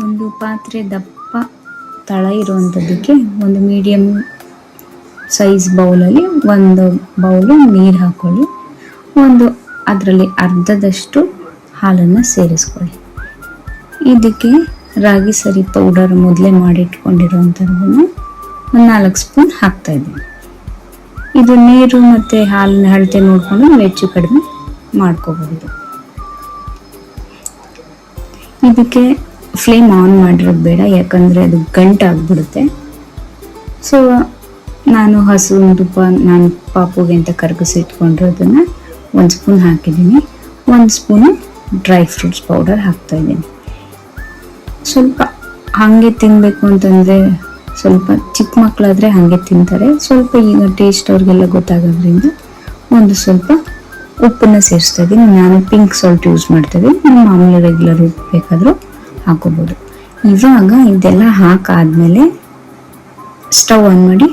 ಒಂದು ಪಾತ್ರೆ ದಪ್ಪ ತಳ ಇರುವಂಥದ್ದಕ್ಕೆ ಒಂದು ಮೀಡಿಯಮ್ ಸೈಜ್ ಬೌಲಲ್ಲಿ ಒಂದು ಬೌಲು ನೀರು ಹಾಕ್ಕೊಳ್ಳಿ. ಅದರಲ್ಲಿ ಅರ್ಧದಷ್ಟು ಹಾಲನ್ನು ಸೇರಿಸ್ಕೊಳ್ಳಿ. ಇದಕ್ಕೆ ರಾಗಿ ಸರಿ ಪೌಡರ್ ಮೊದಲೇ ಮಾಡಿಟ್ಕೊಂಡಿರೋವಂಥದ್ದನ್ನು ಒಂದು 4 ಸ್ಪೂನ್ ಹಾಕ್ತಾಯಿದ್ದೀನಿ. ಇದು ನೀರು ಮತ್ತು ಹಾಲಿನ ಅಳತೆ ನೋಡಿಕೊಂಡು ನಾವು ಹೆಚ್ಚು ಕಡಿಮೆ ಮಾಡ್ಕೋಬಹುದು. ಇದಕ್ಕೆ ಫ್ಲೇಮ್ ಆನ್ ಮಾಡಿರೋದು ಬೇಡ, ಯಾಕಂದರೆ ಅದು ಗಂಟಾಗ್ಬಿಡುತ್ತೆ. ಸೊ ನಾನು ಹಸುವಿನ ತುಪ್ಪ ನಾನು ಪಾಪುಗೆ ಅಂತ ಕರಗಿಸಿಟ್ಕೊಂಡಿರೋದನ್ನು 1 ಸ್ಪೂನ್ ಹಾಕಿದ್ದೀನಿ. 1 ಸ್ಪೂನು ಡ್ರೈ ಫ್ರೂಟ್ಸ್ ಪೌಡರ್ ಹಾಕ್ತಾಯಿದ್ದೀನಿ. ಸ್ವಲ್ಪ ಹಾಗೆ ತಿನ್ನಬೇಕು ಅಂತಂದರೆ, ಸ್ವಲ್ಪ ಚಿಕ್ಕ ಮಕ್ಕಳಾದರೆ ಹಾಗೆ ತಿಂತಾರೆ. ಸ್ವಲ್ಪ ಈಗ ಟೇಸ್ಟ್ ಅವ್ರಿಗೆಲ್ಲ ಗೊತ್ತಾಗೋದ್ರಿಂದ ಸ್ವಲ್ಪ ಉಪ್ಪನ್ನು ಸೇರಿಸ್ತಾ ಇದ್ದೀನಿ. ನಾನು ಪಿಂಕ್ ಸಾಲ್ಟ್ ಯೂಸ್ ಮಾಡ್ತಾಯಿದ್ದೀನಿ. ನೀವು ಮಾಮೂಲಿ ರೆಗ್ಯುಲರ್ ಉಪ್ಪು ಬೇಕಾದರೂ ಹಾಕೋಬೋದು. ಇವಾಗ ಇದೆಲ್ಲ ಹಾಕಾದ್ಮೇಲೆ ಸ್ಟವ್ ಆನ್ ಮಾಡಿ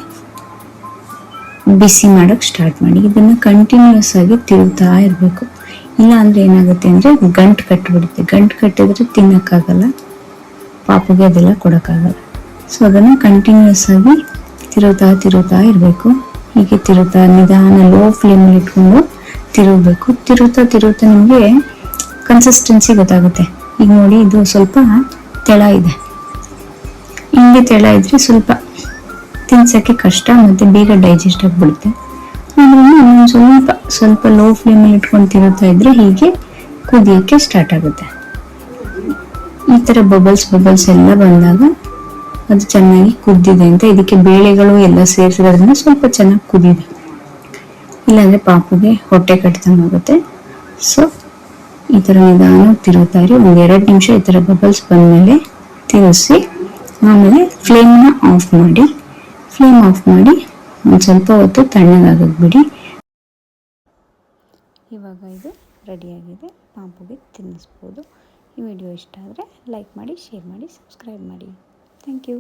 ಬಿಸಿ ಮಾಡೋಕ್ಕೆ ಸ್ಟಾರ್ಟ್ ಮಾಡಿ. ಇದನ್ನು ಕಂಟಿನ್ಯೂಸ್ ಆಗಿ ತಿರುಗ್ತಾ ಇರಬೇಕು. ಇಲ್ಲ ಅಂದರೆ ಏನಾಗುತ್ತೆ ಅಂದರೆ ಗಂಟು ಕಟ್ಟಿಬಿಡುತ್ತೆ. ಗಂಟು ಕಟ್ಟಿದ್ರೆ ತಿನ್ನೋಕ್ಕಾಗಲ್ಲ, ಪಾಪುಗೆ ಅದೆಲ್ಲ ಕೊಡೋಕ್ಕಾಗಲ್ಲ. ಸೊ ಅದನ್ನು ಕಂಟಿನ್ಯೂಸ್ ಆಗಿ ತಿರುಗ್ತಾ ಇರಬೇಕು. ಹೀಗೆ ತಿರುಗ್ತಾ ನಿಧಾನ ಲೋ ಫ್ಲೇಮಲ್ಲಿ ಇಟ್ಕೊಂಡು ತಿರುಗಬೇಕು. ತಿರುಗ್ತಾ ನಿಮಗೆ ಕನ್ಸಿಸ್ಟೆನ್ಸಿ ಗೊತ್ತಾಗುತ್ತೆ. ಈಗ ನೋಡಿ, ಇದು ಸ್ವಲ್ಪ ತೆಳ ಇದೆ. ಹಿಂಗೆ ತೆಳ ಇದ್ರೆ ಸ್ವಲ್ಪ ತಿನ್ಸೋಕ್ಕೆ ಕಷ್ಟ ಮತ್ತು ಬೇಗ ಡೈಜೆಸ್ಟ್ ಆಗಿಬಿಡುತ್ತೆ. ಅದರಿಂದ ಸ್ವಲ್ಪ ಲೋ ಫ್ಲೇಮಲ್ಲಿ ಇಟ್ಕೊಂಡು ತಿರುಗ್ತಾ ಇದ್ರೆ ಹೀಗೆ ಕುದಿಯೋಕ್ಕೆ ಸ್ಟಾರ್ಟ್ ಆಗುತ್ತೆ. ಈ ಥರ ಬಬಲ್ಸ್ ಎಲ್ಲ ಬಂದಾಗ ಅದು ಚೆನ್ನಾಗಿ ಕುದ್ದಿದೆ ಅಂತ, ಇದಕ್ಕೆ ಬೇಳೆಗಳು ಎಲ್ಲ ಸೇರಿಸಿರೋದ್ರಿಂದ ಸ್ವಲ್ಪ ಚೆನ್ನಾಗಿ ಕುದಿದೆ. ಇಲ್ಲಾಂದರೆ ಪಾಪುಗೆ ಹೊಟ್ಟೆ ಕಟ್ದಂಗಾಗುತ್ತೆ. ಸೊ ಈ ಥರ ನಿಧಾನ ತಿರುಗ್ತಾ ಇರಿ. 1-2 ನಿಮಿಷ ಈ ಥರ ಬಬಲ್ಸ್ ಬಂದಮೇಲೆ ತಿರುಗಿಸಿ ಆಮೇಲೆ ಫ್ಲೇಮ್ನ ಆಫ್ ಮಾಡಿ. ಒಂದು ಸ್ವಲ್ಪ ಹೊತ್ತು ತಣ್ಣಗಾಗಕ್ಕೆ ಬಿಡಿ. ಇವಾಗ ಇದು ರೆಡಿಯಾಗಿದೆ. ಪಾಪುಗೆ ತಿನ್ನಿಸ್ಬೋದು. ಈ ವಿಡಿಯೋ ಇಷ್ಟ ಆದರೆ ಲೈಕ್ ಮಾಡಿ, ಶೇರ್ ಮಾಡಿ, ಸಬ್ಸ್ಕ್ರೈಬ್ ಮಾಡಿ. Thank you.